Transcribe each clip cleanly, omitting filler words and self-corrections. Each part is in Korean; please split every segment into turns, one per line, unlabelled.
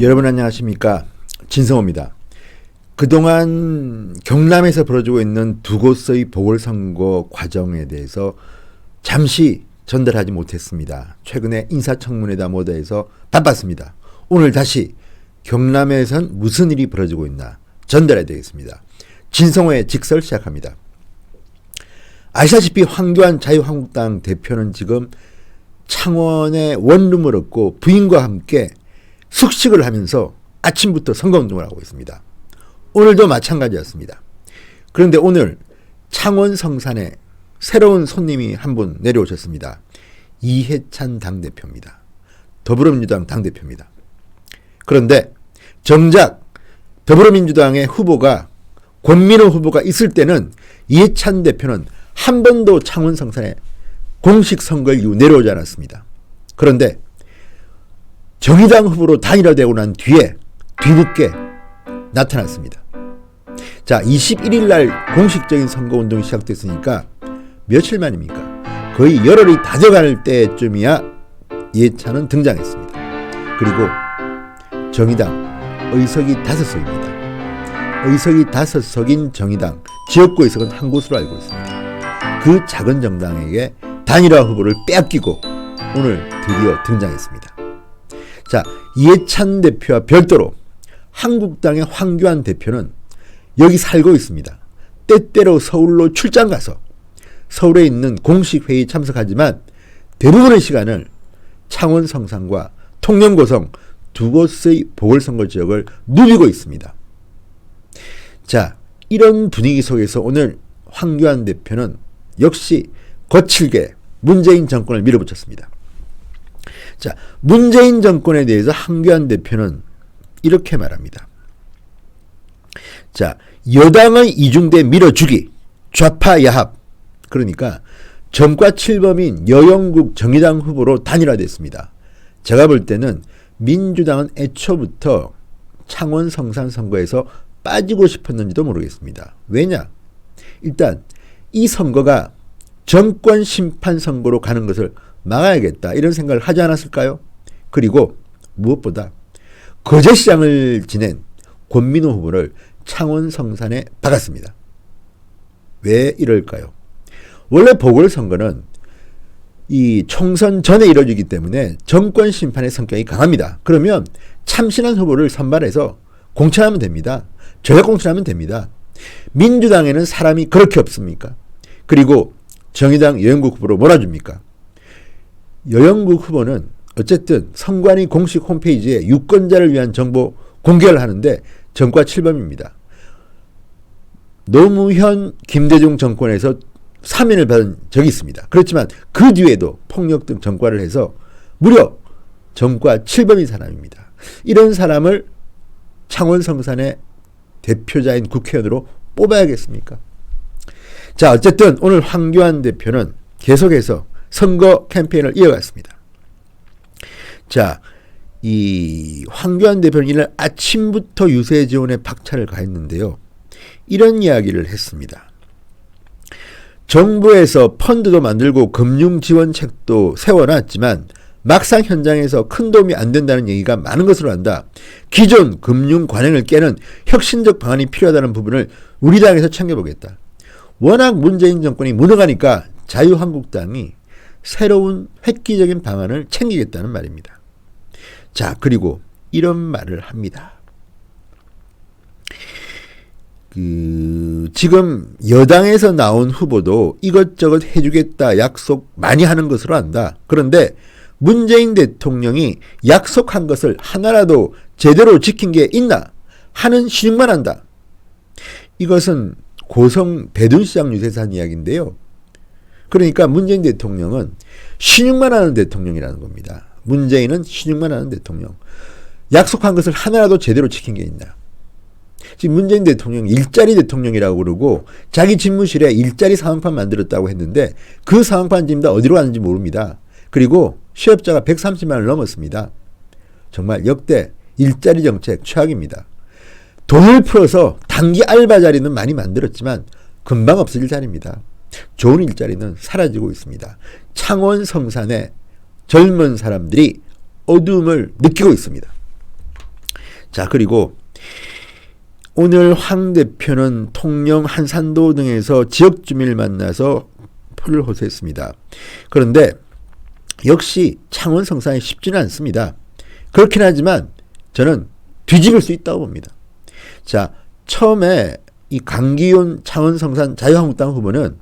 여러분 안녕하십니까, 진성호입니다. 그동안 경남에서 벌어지고 있는 두 곳의 보궐선거 과정에 대해서 잠시 전달하지 못했습니다. 최근에 인사청문회다 뭐다 해서 바빴습니다. 오늘 다시 경남에선 무슨 일이 벌어지고 있나 전달해야 되겠습니다. 진성호의 직설 시작합니다. 아시다시피 황교안 자유한국당 대표는 지금 창원에 원룸을 얻고 부인과 함께 숙식을 하면서 아침부터 선거운동을 하고 있습니다. 오늘도 마찬가지였습니다. 그런데 오늘 창원 성산에 새로운 손님이 한 분 내려오셨습니다. 이해찬 당대표입니다. 더불어민주당 당대표입니다. 그런데 정작 더불어민주당의 후보가 권민호 후보가 있을 때는 이해찬 대표는 한 번도 창원 성산에 공식 선거 이후 내려오지 않았습니다. 그런데 정의당 후보로 단일화되고 난 뒤에 뒤늦게 나타났습니다. 자, 21일 날 공식적인 선거운동이 시작됐으니까 며칠 만입니까? 거의 열흘이 다 돼갈 때쯤이야 이해찬은 등장했습니다. 그리고 정의당 의석이 5석입니다. 의석이 5석인 정의당 지역구 의석은 한 곳으로 알고 있습니다. 그 작은 정당에게 단일화 후보를 빼앗기고 오늘 드디어 등장했습니다. 자, 이해찬 대표와 별도로 한국당의 황교안 대표는 여기 살고 있습니다. 때때로 서울로 출장 가서 서울에 있는 공식 회의 참석하지만 대부분의 시간을 창원 성산과 통영 고성 두 곳의 보궐선거 지역을 누비고 있습니다. 자, 이런 분위기 속에서 오늘 황교안 대표는 역시 거칠게 문재인 정권을 밀어붙였습니다. 자, 문재인 정권에 대해서 황교안 대표는 이렇게 말합니다. 자, 여당의 이중대 밀어주기, 좌파 야합. 그러니까 정과 7범인 여영국 정의당 후보로 단일화됐습니다. 제가 볼 때는 민주당은 애초부터 창원 성산 선거에서 빠지고 싶었는지도 모르겠습니다. 왜냐? 일단 이 선거가 정권 심판 선거로 가는 것을 막아야겠다 이런 생각을 하지 않았을까요? 그리고 무엇보다 거제시장을 지낸 권민호 후보를 창원 성산에 박았습니다. 왜 이럴까요? 원래 보궐선거는 이 총선 전에 이루어지기 때문에 정권 심판의 성격이 강합니다. 그러면 참신한 후보를 선발해서 공천하면 됩니다. 전략 공천하면 됩니다. 민주당에는 사람이 그렇게 없습니까? 그리고 정의당 여영국 후보로 몰아줍니까? 여영국 후보는 어쨌든 선관위 공식 홈페이지에 유권자를 위한 정보 공개를 하는데 정과 7범입니다. 노무현 김대중 정권에서 사면을 받은 적이 있습니다. 그렇지만 그 뒤에도 폭력 등 전과를 해서 무려 정과 7범인 사람입니다. 이런 사람을 창원 성산의 대표자인 국회의원으로 뽑아야겠습니까? 자, 어쨌든 오늘 황교안 대표는 계속해서 선거 캠페인을 이어갔습니다. 자, 이 황교안 대표는 이날 아침부터 유세 지원에 박차를 가했는데요. 이런 이야기를 했습니다. 정부에서 펀드도 만들고 금융지원책도 세워놨지만 막상 현장에서 큰 도움이 안 된다는 얘기가 많은 것으로 안다. 기존 금융 관행을 깨는 혁신적 방안이 필요하다는 부분을 우리 당에서 챙겨보겠다. 워낙 문재인 정권이 무능하니까 자유한국당이 새로운 획기적인 방안을 챙기겠다는 말입니다. 자, 그리고 이런 말을 합니다. 지금 여당에서 나온 후보도 이것저것 해주겠다 약속 많이 하는 것으로 안다. 그런데 문재인 대통령이 약속한 것을 하나라도 제대로 지킨 게 있나 하는 신용만 한다. 이것은 고성 대둔시장 유세에서 한 이야기인데요. 그러니까 문재인 대통령은 신용만 하는 대통령이라는 겁니다. 문재인은 신용만 하는 대통령. 약속한 것을 하나라도 제대로 지킨 게 있나. 지금 문재인 대통령 일자리 대통령이라고 그러고 자기 집무실에 일자리 상황판 만들었다고 했는데 그 상황판 지금 다 어디로 가는지 모릅니다. 그리고 취업자가 130만을 넘었습니다. 정말 역대 일자리 정책 최악입니다. 돈을 풀어서 단기 알바 자리는 많이 만들었지만 금방 없어질 자리입니다. 좋은 일자리는 사라지고 있습니다. 창원 성산에 젊은 사람들이 어두움을 느끼고 있습니다. 자, 그리고 오늘 황 대표는 통영, 한산도 등에서 지역 주민을 만나서 표를 호소했습니다. 그런데 역시 창원 성산이 쉽지는 않습니다. 그렇긴 하지만 저는 뒤집을 수 있다고 봅니다. 자, 처음에 이 강기훈 창원 성산 자유한국당 후보는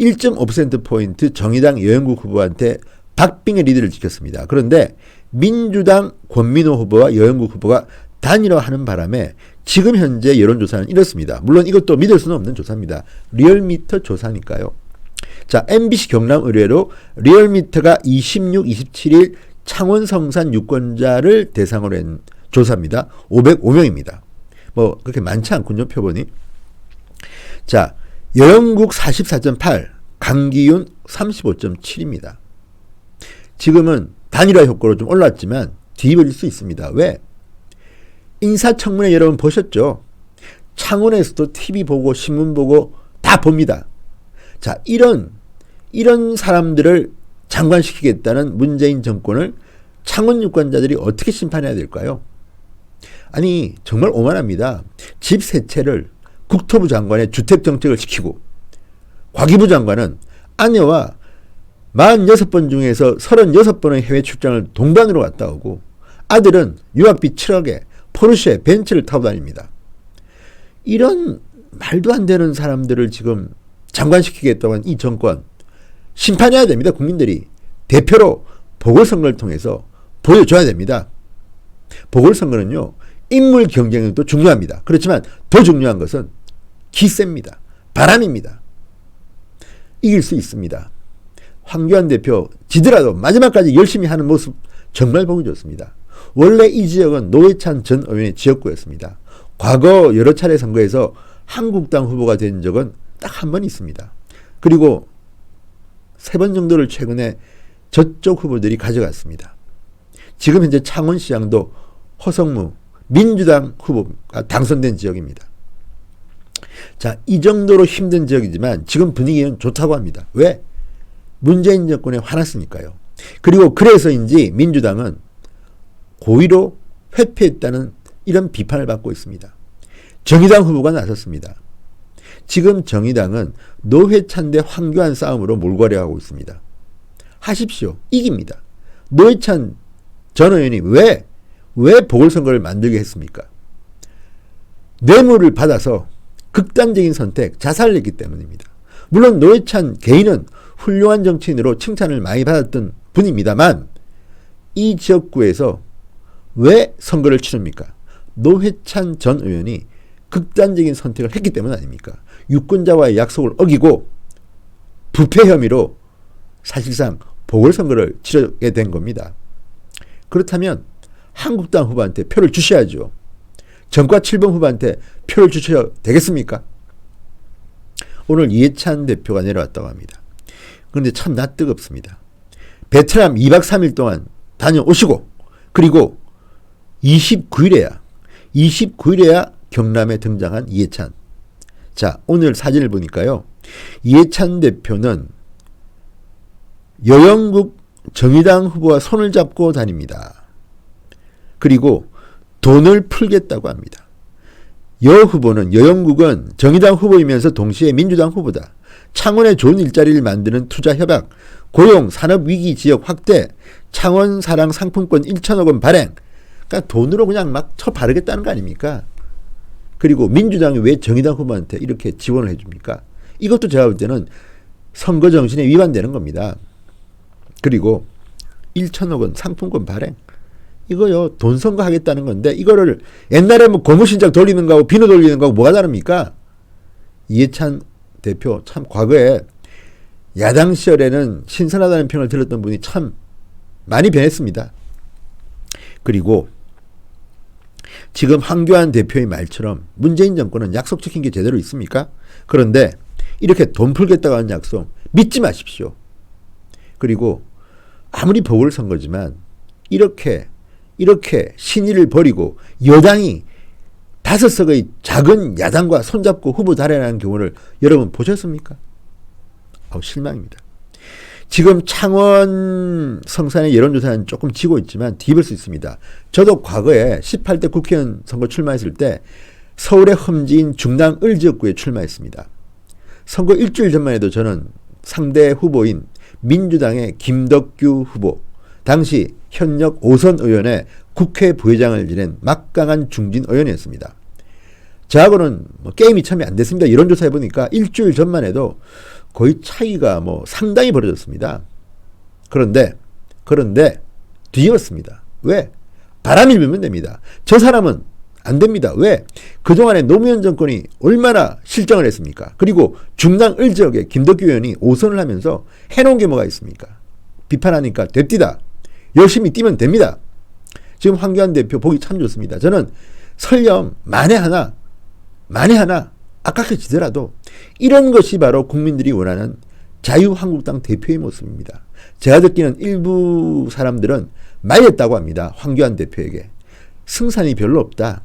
1.5%포인트 정의당 여영국 후보한테 박빙의 리드를 지켰습니다. 그런데 민주당 권민호 후보와 여영국 후보가 단일화하는 바람에 지금 현재 여론조사는 이렇습니다. 물론 이것도 믿을 수는 없는 조사입니다. 리얼미터 조사니까요. 자, MBC 경남 의뢰로 리얼미터가 26, 27일 창원 성산 유권자를 대상으로 한 조사입니다. 505명입니다. 뭐 그렇게 많지 않군요, 표본이. 자, 여영국 44.8, 강기훈 35.7입니다. 지금은 단일화 효과로 좀 올랐지만 뒤집어질 수 있습니다. 왜? 인사청문회 여러분 보셨죠? 창원에서도 TV 보고 신문 보고 다 봅니다. 자, 이런 사람들을 장관시키겠다는 문재인 정권을 창원 유권자들이 어떻게 심판해야 될까요? 아니, 정말 오만합니다. 집 세 채를 국토부 장관의 주택정책을 시키고 과기부 장관은 아내와 46번 중에서 36번의 해외 출장을 동반으로 갔다 오고 아들은 유학비 7억에 포르쉐 벤츠를 타고 다닙니다. 이런 말도 안 되는 사람들을 지금 장관시키겠다고 한 이 정권 심판해야 됩니다. 국민들이 대표로 보궐선거를 통해서 보여줘야 됩니다. 보궐선거는요, 인물 경쟁도 중요합니다. 그렇지만 더 중요한 것은 기세입니다. 바람입니다. 이길 수 있습니다. 황교안 대표 지더라도 마지막까지 열심히 하는 모습 정말 보기 좋습니다. 원래 이 지역은 노회찬 전 의원의 지역구였습니다. 과거 여러 차례 선거에서 한국당 후보가 된 적은 딱 한 번 있습니다. 그리고 3번 정도를 최근에 저쪽 후보들이 가져갔습니다. 지금 현재 창원시장도 허성무 민주당 후보가 당선된 지역입니다. 자, 이 정도로 힘든 지역이지만 지금 분위기는 좋다고 합니다. 왜? 문재인 정권에 화났으니까요. 그리고 그래서인지 민주당은 고의로 회피했다는 이런 비판을 받고 있습니다. 정의당 후보가 나섰습니다. 지금 정의당은 노회찬 대 황교안 싸움으로 몰고 하고 있습니다. 하십시오. 이깁니다. 노회찬 전 의원이 왜 보궐선거를 만들게 했습니까? 뇌물을 받아서 극단적인 선택, 자살을 했기 때문입니다. 물론 노회찬 개인은 훌륭한 정치인으로 칭찬을 많이 받았던 분입니다만 이 지역구에서 왜 선거를 치릅니까? 노회찬 전 의원이 극단적인 선택을 했기 때문 아닙니까? 유권자와의 약속을 어기고 부패 혐의로 사실상 보궐선거를 치르게 된 겁니다. 그렇다면 한국당 후보한테 표를 주셔야죠. 정과 7번 후보한테 표를 주셔야 되겠습니까? 오늘 이해찬 대표가 내려왔다고 합니다. 그런데 참 낯뜨겁습니다. 베트남 2박 3일 동안 다녀오시고 그리고 29일에야 경남에 등장한 이해찬. 자, 오늘 사진을 보니까요. 이해찬 대표는 여영국 정의당 후보와 손을 잡고 다닙니다. 그리고 돈을 풀겠다고 합니다. 여영국은 정의당 후보이면서 동시에 민주당 후보다. 창원에 좋은 일자리를 만드는 투자 협약, 고용, 산업위기 지역 확대, 창원 사랑 상품권 1천억 원 발행. 그러니까 돈으로 그냥 막 쳐바르겠다는 거 아닙니까? 그리고 민주당이 왜 정의당 후보한테 이렇게 지원을 해줍니까? 이것도 제가 볼 때는 선거 정신에 위반되는 겁니다. 그리고 1천억 원 상품권 발행. 이거요, 돈 선거 하겠다는 건데, 이거를 옛날에 뭐 고무신작 돌리는 거하고 비누 돌리는 거하고 뭐가 다릅니까? 이해찬 대표, 참 과거에 야당 시절에는 신선하다는 평을 들었던 분이 참 많이 변했습니다. 그리고 지금 황교안 대표의 말처럼 문재인 정권은 약속 지킨 게 제대로 있습니까? 그런데 이렇게 돈 풀겠다고 하는 약속 믿지 마십시오. 그리고 아무리 보궐선거지만 이렇게 신의를 버리고 여당이 5석의 작은 야당과 손잡고 후보 달아나는 경우를 여러분 보셨습니까? 실망입니다. 지금 창원 성산의 여론조사는 조금 지고 있지만 뒤집을 수 있습니다. 저도 과거에 18대 국회의원 선거 출마했을 때 서울의 험지인 중당 을지역구에 출마했습니다. 선거 일주일 전만 해도 저는 상대 후보인 민주당의 김덕규 후보, 당시 현역 5선 의원의 국회 부회장을 지낸 막강한 중진 의원이었습니다. 저하고는 게임이 참이 안 됐습니다. 여론조사 해보니까 일주일 전만 해도 거의 차이가 상당히 벌어졌습니다. 그런데 뒤집었습니다. 왜? 바람이 불면 됩니다. 저 사람은 안 됩니다. 왜? 그동안에 노무현 정권이 얼마나 실정을 했습니까? 그리고 중당 을지역에 김덕규 의원이 5선을 하면서 해놓은 게 뭐가 있습니까? 비판하니까 됩디다. 열심히 뛰면 됩니다. 지금 황교안 대표 보기 참 좋습니다. 저는 설령 만에 하나 아깝게지더라도 이런 것이 바로 국민들이 원하는 자유한국당 대표의 모습입니다. 제가 듣기는 일부 사람들은 말렸다고 합니다. 황교안 대표에게. 승산이 별로 없다.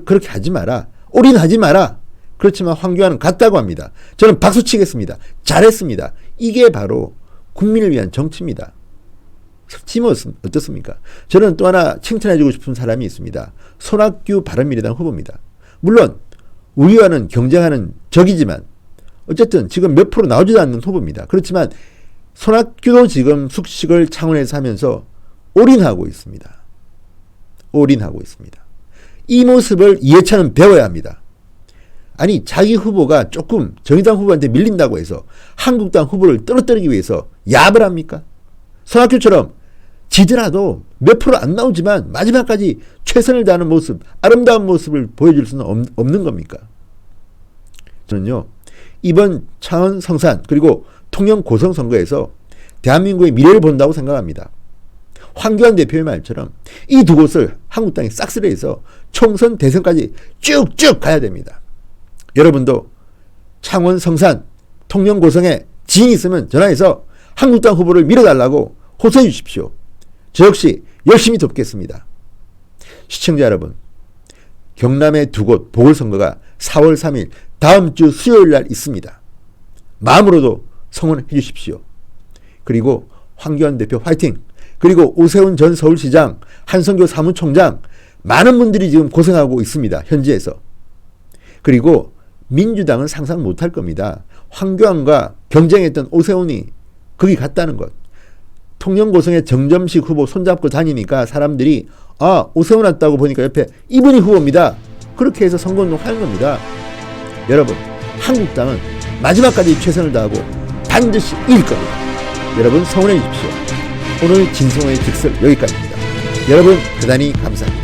그렇게 하지 마라. 올인하지 마라. 그렇지만 황교안은 갔다고 합니다. 저는 박수치겠습니다. 잘했습니다. 이게 바로 국민을 위한 정치입니다. 팀은 어떻습니까? 저는 또 하나 칭찬해주고 싶은 사람이 있습니다. 손학규 바른미래당 후보입니다. 물론 우리와는 경쟁하는 적이지만 어쨌든 지금 몇 프로 나오지도 않는 후보입니다. 그렇지만 손학규도 지금 숙식을 창원에서 하면서 올인하고 있습니다. 이 모습을 이해찬은 배워야 합니다. 아니 자기 후보가 조금 정의당 후보한테 밀린다고 해서 한국당 후보를 떨어뜨리기 위해서 야합을 합니까? 손학규처럼 지더라도 몇 프로 안 나오지만 마지막까지 최선을 다하는 모습, 아름다운 모습을 보여줄 수는 없는 겁니까? 저는요, 이번 창원 성산 그리고 통영 고성 선거에서 대한민국의 미래를 본다고 생각합니다. 황교안 대표의 말처럼 이 두 곳을 한국당이 싹쓸이해서 총선 대선까지 쭉쭉 가야 됩니다. 여러분도 창원 성산 통영 고성에 지인이 있으면 전화해서 한국당 후보를 밀어달라고 호소해 주십시오. 저 역시 열심히 돕겠습니다. 시청자 여러분, 경남의 두 곳 보궐선거가 4월 3일 다음 주 수요일 날 있습니다. 마음으로도 성원해 주십시오. 그리고 황교안 대표 화이팅! 그리고 오세훈 전 서울시장, 한성교 사무총장, 많은 분들이 지금 고생하고 있습니다. 현지에서. 그리고 민주당은 상상 못할 겁니다. 황교안과 경쟁했던 오세훈이 거기 갔다는 것. 통영고성의 정점식 후보 손잡고 다니니까 사람들이 오세훈 왔다고 보니까 옆에 이분이 후보입니다. 그렇게 해서 선거운동 하는 겁니다. 여러분, 한국당은 마지막까지 최선을 다하고 반드시 이길 겁니다. 여러분 성원해 주십시오. 오늘 진성호의 직설 여기까지입니다. 여러분 대단히 감사합니다.